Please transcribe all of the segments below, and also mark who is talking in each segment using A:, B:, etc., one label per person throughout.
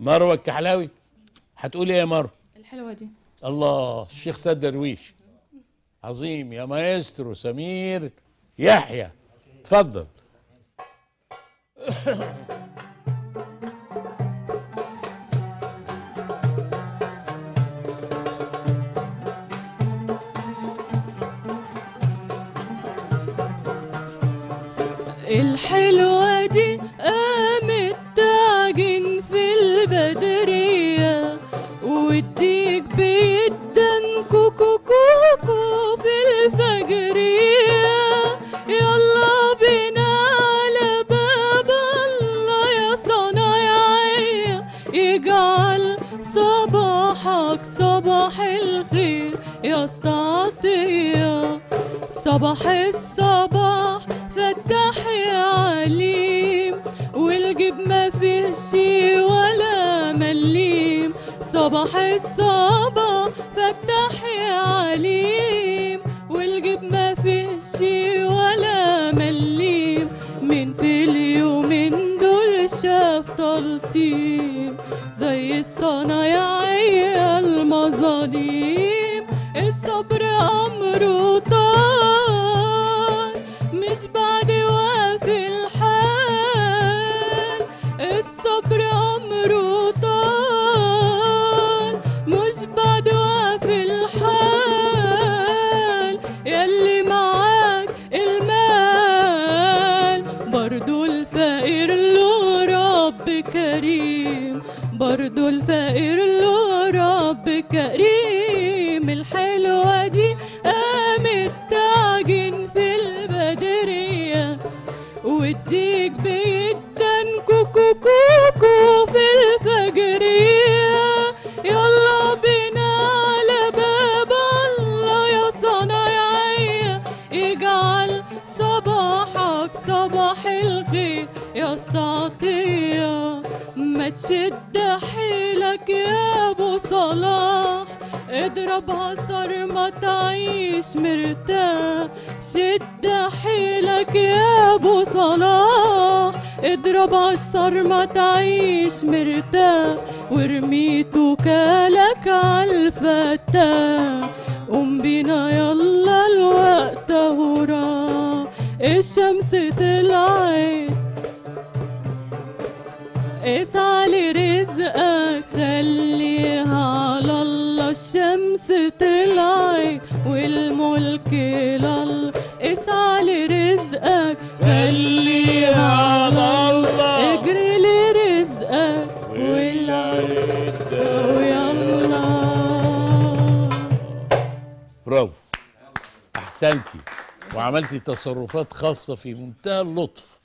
A: مروه الكحلاوي هتقولي ايه يا مروه؟
B: الحلوة دي.
A: الله، الشيخ سيد درويش. عظيم يا مايسترو سمير يحيى، اتفضل.
B: الحلوة دي قامت تعجن في البدرية، والديك بيدن كوكو كوكو في الفجرية. يلا بينا على باب الله يا صنايعية، يجعل صباحك صباح الخير يا استعطية. صباح الصباح فتح يا عليم، والجيب ما فيه شي ولا مليم. صباح الصباح فتح يا عليم، والجيب ما فيه شي ولا مليم. من في اليومين دول شاف تلطيم زي الصنايعية المظاليم. الصبر أمره طال مش بعد وافي الحال. الصبر أمره طال مش بعد وافي الحال. ياللي معاك المال برضو الفقير له رب كريم، برضو الفقير له رب كريم. الحلوة دي قامت تعجن في البدرية، والديك بيدن كوكو كوكو في الفجرية. يلا بينا على باب الله يا صنايعية، يجعل صباحك صباح الخير يا استعطية. ما تشد حيلك يا ابو صلاح، اضربها صار ما تعيش مرتاح. شد حيلك يا ابو صلاح، اضربها صار ما تعيش مرتاح. وارمي توكالك عالفتاح، قوم بينا يلا الوقت اهو راح. الشمس طلعت اسعى لرزقك خليها على الله. الشمس طلعت والملك لله. اسعى لرزقك خليها على الله، اجري لرزقك ويلا.
A: برافو، احسنتي وعملتي تصرفات خاصه في منتهى اللطف،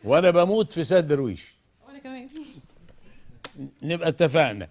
A: وانا بموت في سيد درويش.
B: وانا كمان.
A: نبقى اتفقنا.